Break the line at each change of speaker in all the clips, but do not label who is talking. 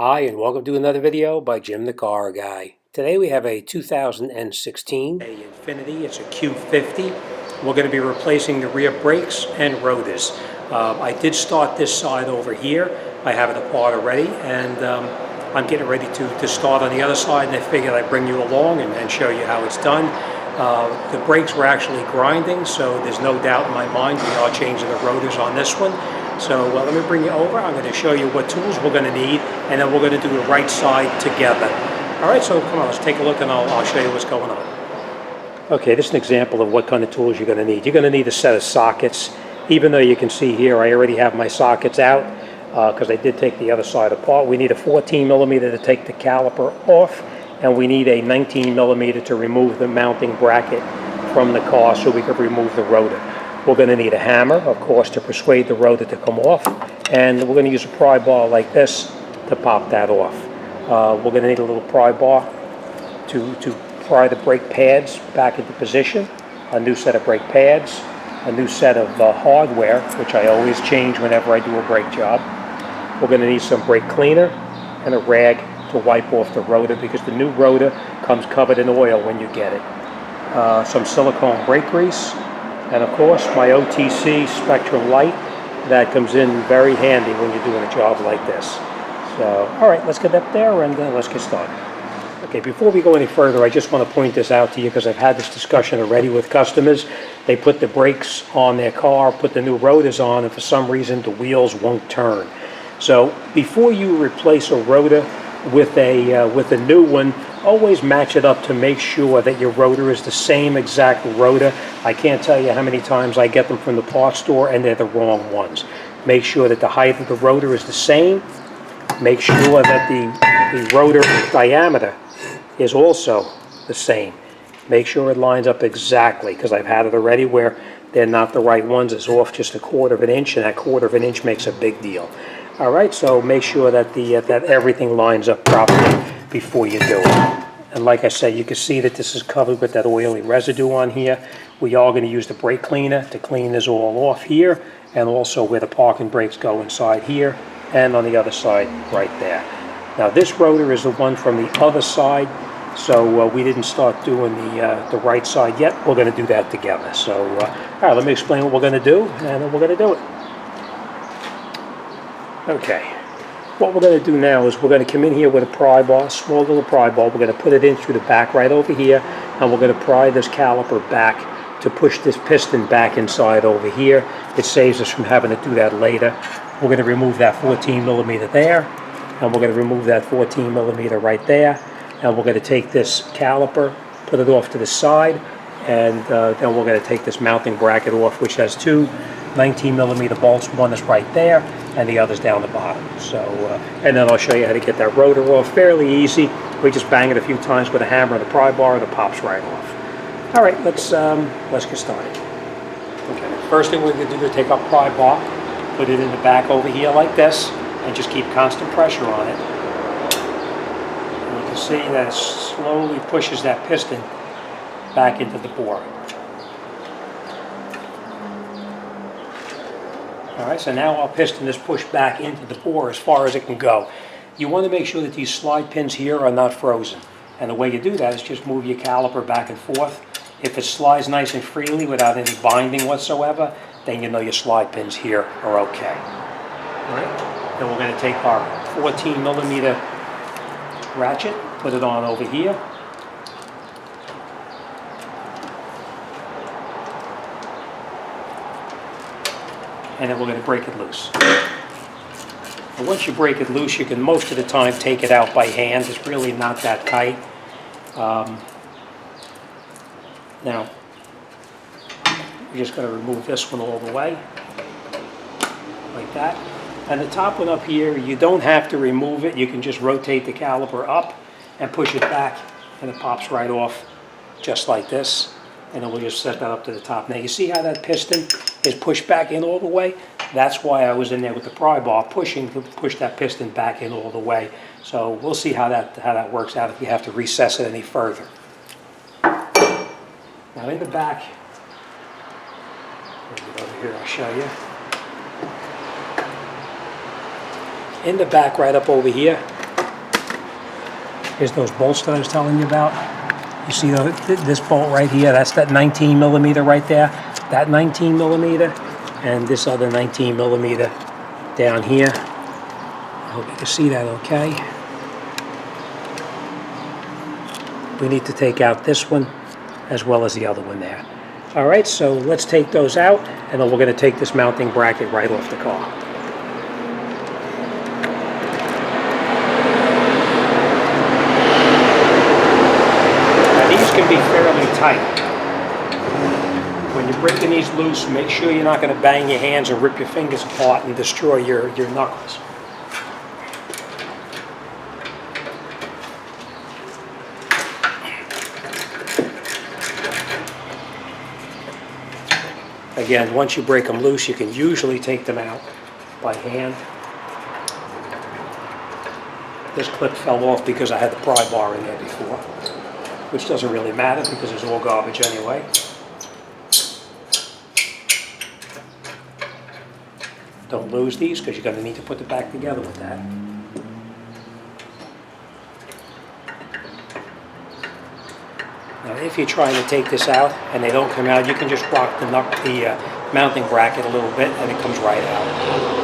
Hi, and welcome to another video by Jim the Car Guy. Today we have a 2016 Infiniti. It's a Q50. We're going to be replacing the rear brakes and rotors. I did start this side over here. I have it apart already, and I'm getting ready to start on the other side, and I figured I'd bring you along and show you how it's done. The brakes were actually grinding, so there's no doubt in my mind we are changing the rotors on this one. So let me bring you over. I'm going to show you what tools we're going to need, and then we're going to do the right side together. All right, so come on, let's take a look, and I'll show you what's going on. Okay, this is an example of what kind of tools you're going to need. You're going to need a set of sockets. Even though you can see here, I already have my sockets out because I did take the other side apart. We need a 14 millimeter to take the caliper off, and we need a 19 millimeter to remove the mounting bracket from the car so we can remove the rotor. We're going to need a hammer, of course, to persuade the rotor to come off, and we're going to use a pry bar like this to pop that off. We're going to need a little pry bar to pry the brake pads back into position, a new set of brake pads, a new set of hardware, which I always change whenever I do a brake job. We're going to need some brake cleaner and a rag to wipe off the rotor because the new rotor comes covered in oil when you get it. Some silicone brake grease. And of course, my OTC Spectrum light that comes in very handy when you're doing a job like this. So, all right, let's get up there and let's get started. Okay, before we go any further, I just want to point this out to you because I've had this discussion already with customers. They put the brakes on their car, put the new rotors on, and for some reason the wheels won't turn. So before you replace a rotor with a new one, always match it up to make sure that your rotor is the same exact rotor. I can't tell you how many times I get them from the parts store and they're the wrong ones. Make sure that the height of the rotor is the same. Make sure that the rotor diameter is also the same. Make sure it lines up exactly, because I've had it already where they're not the right ones. It's off just a quarter of an inch, and that quarter of an inch makes a big deal. All right, so make sure that that everything lines up properly before you do it. And like I said, you can see that this is covered with that oily residue on here. We are going to use the brake cleaner to clean this all off here, and also where the parking brakes go inside here, and on the other side right there. Now this rotor is the one from the other side, so we didn't start doing the right side yet. We're going to do that together. So all right, let me explain what we're going to do, and then we're going to do it. Okay, what we're going to do now is we're going to come in here with a pry bar, small little pry bar. We're going to put it in through the back right over here, and we're going to pry this caliper back to push this piston back inside over here. It saves us from having to do that later. We're going to remove that 14 millimeter there, and we're going to remove that 14 millimeter right there, and we're going to take this caliper, put it off to the side, and then we're going to take this mounting bracket off, which has two 19 millimeter bolts. One is right there, and the other's down the bottom. So, and then I'll show you how to get that rotor off. Fairly easy. We just bang it a few times with a hammer and a pry bar, and it pops right off. All right, let's get started. Okay, first thing we're going to do is take our pry bar, put it in the back over here like this, and just keep constant pressure on it. And you can see that it slowly pushes that piston back into the bore. All right, so now our piston is pushed back into the bore as far as it can go. You want to make sure that these slide pins here are not frozen. And the way you do that is just move your caliper back and forth. If it slides nice and freely without any binding whatsoever, then you know your slide pins here are okay. All right, then we're going to take our 14 millimeter ratchet, put it on over here. And then we're going to break it loose. And once you break it loose, you can most of the time take it out by hand. It's really not that tight. Now, we're just going to remove this one all the way, like that. And the top one up here, you don't have to remove it. You can just rotate the caliper up and push it back, and it pops right off, just like this. And then we'll just set that up to the top. Now you see how that piston is pushed back in all the way? That's why I was in there with the pry bar pushing to push that piston back in all the way. So we'll see how that works out if you have to recess it any further. Now in the back, over here I'll show you. In the back right up over here, Here's those bolts that I was telling you about. You see this bolt right here? That's that 19 millimeter right there. That 19 millimeter and this other 19 millimeter down here. I hope you can see that okay. We need to take out this one as well as the other one there. All right, so let's take those out, and then we're going to take this mounting bracket right off the car. Now these can be fairly tight. When you're breaking these loose, make sure you're not going to bang your hands and rip your fingers apart and destroy your knuckles. Again, once you break them loose, you can usually take them out by hand. This clip fell off because I had the pry bar in there before, which doesn't really matter because it's all garbage anyway. Don't lose these because you're going to need to put it back together with that. Now, if you're trying to take this out and they don't come out, you can just rock the mounting bracket a little bit and it comes right out.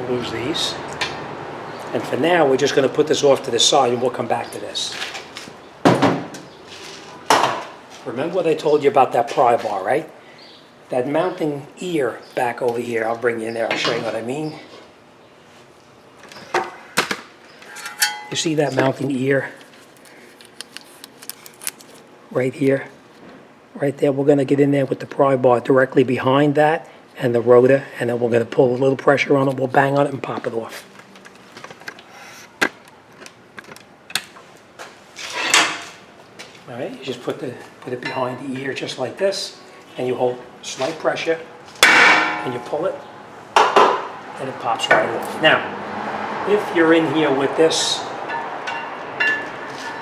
Lose these. And for now, we're just going to put this off to the side and we'll come back to this. Remember what I told you about that pry bar, right? That mounting ear back over here, I'll bring you in there, I'll show you what I mean. You see that mounting ear? Right here? Right there, we're going to get in there with the pry bar directly behind that and the rotor, and then we're going to pull a little pressure on it, we'll bang on it and pop it off. All right, you just put it behind the ear just like this, and you hold slight pressure, and you pull it, and it pops right off. Now, if you're in here with this,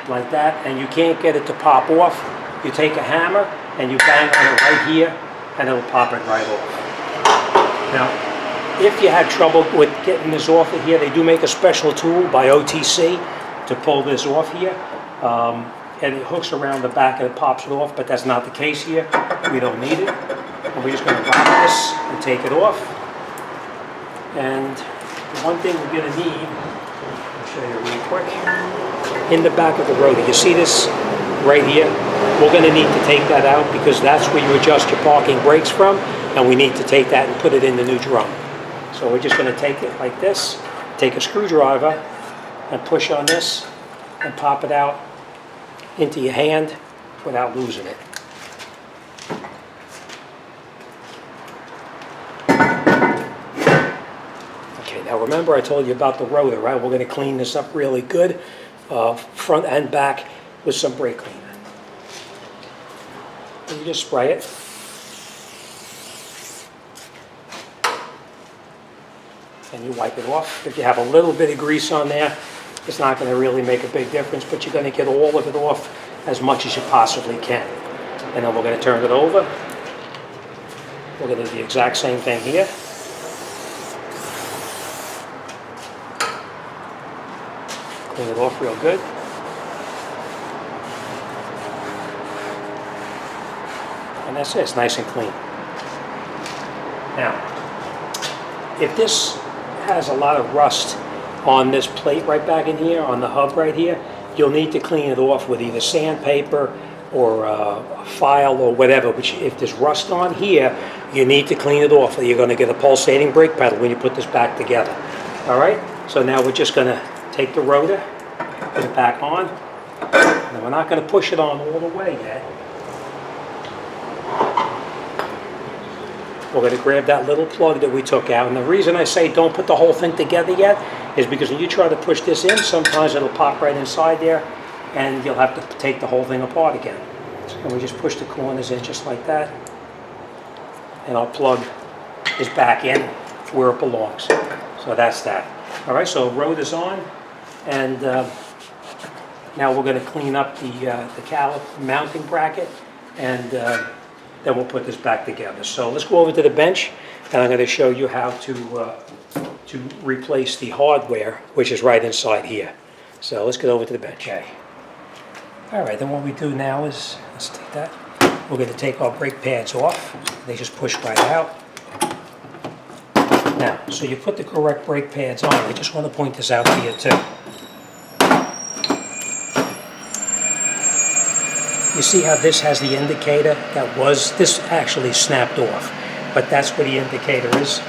like that, and you can't get it to pop off, you take a hammer, and you bang on it right here, and it'll pop it right off. Now, if you had trouble with getting this off of here, they do make a special tool by OTC to pull this off here. And it hooks around the back and it pops it off, but that's not the case here. We don't need it. And we're just going to grab this and take it off. And the one thing we're going to need, I'll show you real quick, in the back of the rotor. You see this right here? We're going to need to take that out because that's where you adjust your parking brakes from. And we need to take that and put it in the new drum. So we're just going to take it like this, take a screwdriver and push on this and pop it out into your hand without losing it. Okay, now remember I told you about the rotor, right? We're going to clean this up really good, front and back with some brake cleaner. And you just spray it. And you wipe it off. If you have a little bit of grease on there, it's not going to really make a big difference, but you're going to get all of it off as much as you possibly can. And then we're going to turn it over. We're going to do the exact same thing here. Clean it off real good. And that's it, it's nice and clean. Now, if this has a lot of rust on this plate right back in here, on the hub right here, you'll need to clean it off with either sandpaper or a file or whatever. But if there's rust on here, you need to clean it off or you're going to get a pulsating brake pedal when you put this back together. All right, so now we're just going to take the rotor, put it back on. Now we're not going to push it on all the way yet. we're going to grab that little plug that we took out. And the reason I say don't put the whole thing together yet is because when you try to push this in, sometimes it'll pop right inside there, and you'll have to take the whole thing apart again. And we just push the corners in just like that, and our plug is back in where it belongs. So that's that. All right, so Rotors on, and now we're going to clean up the caliper mounting bracket, and then we'll put this back together. So let's go over to the bench, and I'm going to show you how to replace the hardware, which is right inside here. So let's get over to the bench. Okay. All right, then what we do now is, let's take that. We're going to take our brake pads off. They just push right out. Now, so you put the correct brake pads on. I just want to point this out to you too. You see how this has the indicator? This actually snapped off, but that's where the indicator is.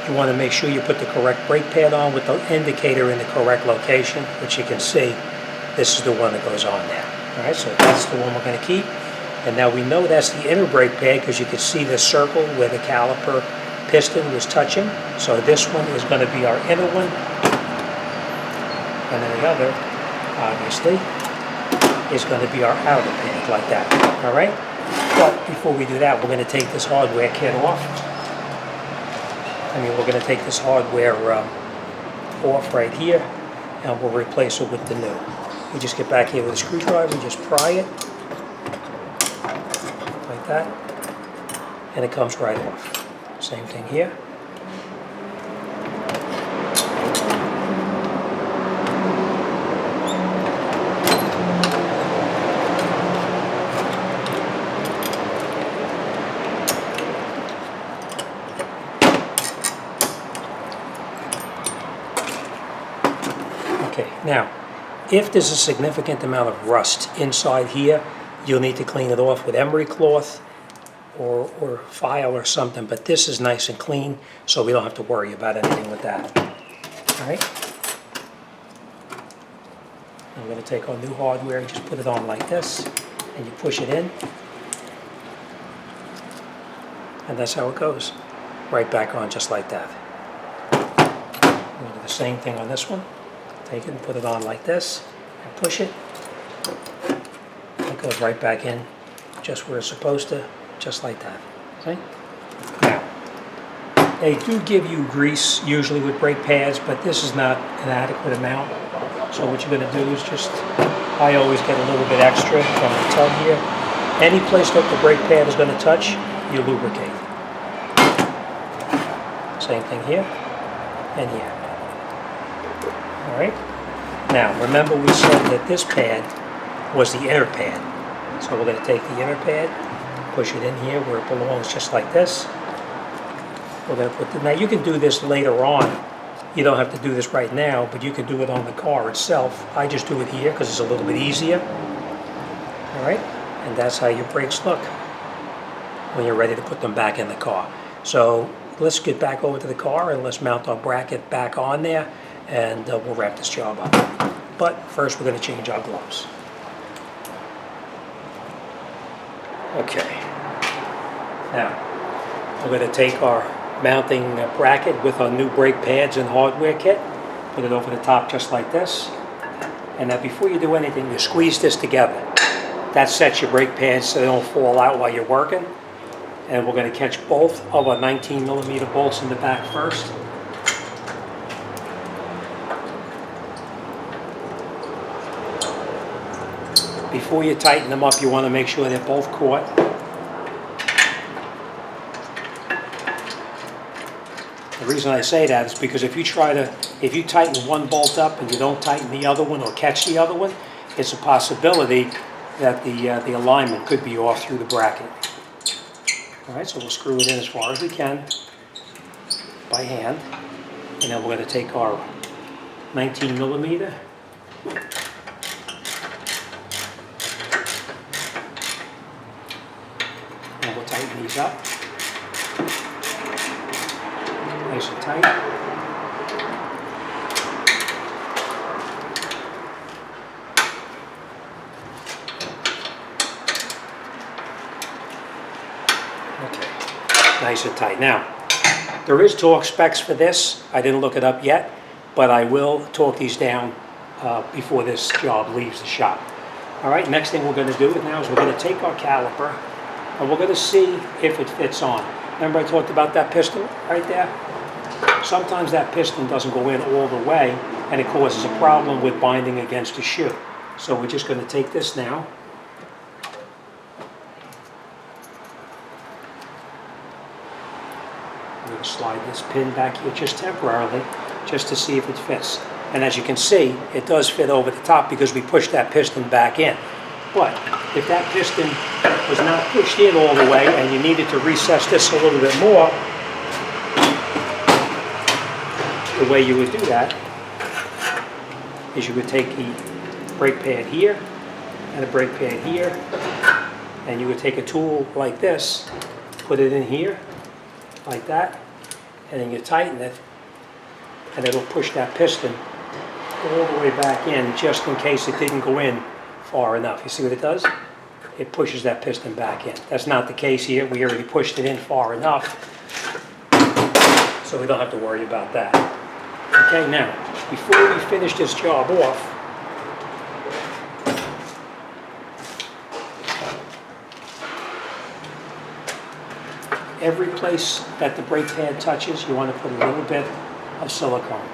You want to make sure you put the correct brake pad on with the indicator in the correct location, which you can see, this is the one that goes on there. All right, so that's the one we're going to keep. And now we know that's the inner brake pad because you can see the circle where the caliper piston was touching. So this one is going to be our inner one. And then the other, obviously, is going to be our outer pad, like that. All right? But before we do that, we're going to take this hardware kit off. We're going to take this hardware off right here, and we'll replace it with the new. We just get back here with a screwdriver and just pry it, like that, and it comes right off. Same thing here. Okay, now, if there's a significant amount of rust inside here, you'll need to clean it off with emery cloth or file or something, but this is nice and clean, so we don't have to worry about anything with that. All right? I'm going to take our new hardware and just put it on like this, and you push it in, and that's how it goes. Right back on just like that. We'll do the same thing on this one. Take it and put it on like this, and push it. It goes right back in, just where it's supposed to, just like that. See? Now, they do give you grease usually with brake pads, but this is not an adequate amount. So what you're going to do is just, I always get a little bit extra from the tub here. Any place that the brake pad is going to touch, you lubricate. Same thing here and here. All right. Now, remember we said that this pad was the inner pad. So we're going to take the inner pad, push it in here where it belongs, just like this. We're going to put now you can do this later on. You don't have to do this right now, but you can do it on the car itself. I just do it here because it's a little bit easier. All right. And that's how your brakes look when you're ready to put them back in the car. So let's get back over to the car and let's mount our bracket back on there, and we'll wrap this job up. But first we're going to change our gloves. Okay. Now, we're going to take our mounting bracket with our new brake pads and hardware kit, put it over the top just like this. And now before you do anything, you squeeze this together. That sets your brake pads so they don't fall out while you're working. And we're going to catch both of our 19mm bolts in the back first. Before you tighten them up, you want to make sure they're both caught. The reason I say that is because if you tighten one bolt up and you don't tighten the other one or catch the other one, it's a possibility that the alignment could be off through the bracket. All right, so we'll screw it in as far as we can by hand, and then we're going to take our 19mm. And we'll tighten these up nice and tight. Okay. nice and tight. Now, there is torque specs for this. I didn't look it up yet, but I will torque these down before this job leaves the shop. All right, next thing we're going to do now is we're going to take our caliper and we're going to see if it fits on. Remember I talked about that piston right there? Sometimes that piston doesn't go in all the way and it causes a problem with binding against the shoe. So we're just going to take this now. I'm going to slide this pin back here just temporarily, just to see if it fits. And as you can see, it does fit over the top because we pushed that piston back in. But if that piston was not pushed in all the way and you needed to recess this a little bit more, the way you would do that is you would take the brake pad here and a brake pad here, and you would take a tool like this, put it in here, like that, and then you tighten it, and it'll push that piston all the way back in just in case it didn't go in far enough. You see what it does? It pushes that piston back in. That's not the case here. We already pushed it in far enough, so we don't have to worry about that. Okay, now, before we finish this job off, every place that the brake pad touches, you want to put a little bit of silicone.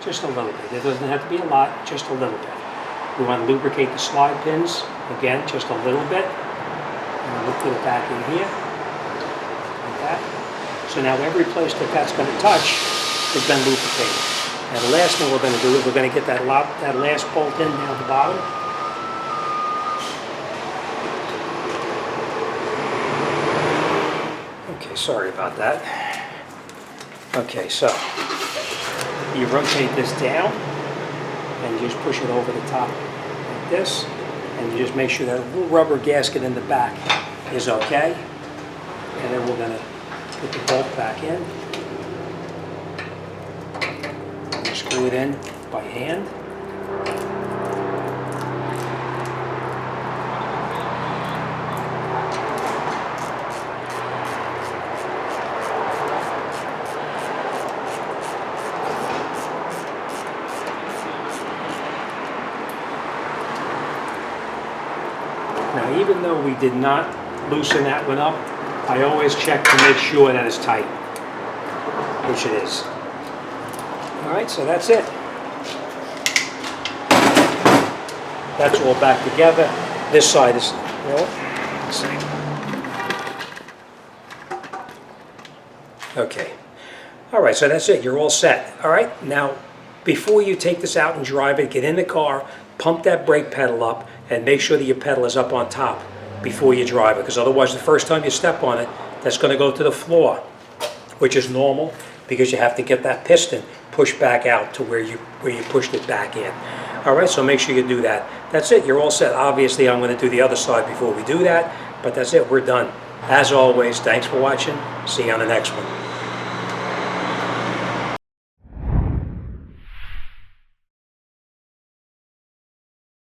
Just a little bit. It doesn't have to be a lot, just a little bit. We want to lubricate the slide pins, again, just a little bit. And we'll put it back in here, like that. So now every place that that's going to touch has been lubricated. And the last thing we're going to do is we're going to get that last bolt in down the bottom. Okay, sorry about that. Okay, so you rotate this down and you just push it over the top like this, and you just make sure that little rubber gasket in the back is okay. And then we're going to put the bolt back in. And screw it in by hand. Now, even though we did not loosen that one up, I always check to make sure that it's tight, which it is. All right, so that's it. That's all back together. This side is, okay. All right, so that's it. You're all set. All right, now, before you take this out and drive it, get in the car, pump that brake pedal up, and make sure that your pedal is up on top before you drive it, because otherwise the first time you step on it, that's going to go to the floor, which is normal because you have to get that piston pushed back out to where you pushed it back in. All right, so make sure you do that. That's it. You're all set. Obviously, I'm going to do the other side before we do that, but that's it. We're done. As always, thanks for watching. See you on the next one.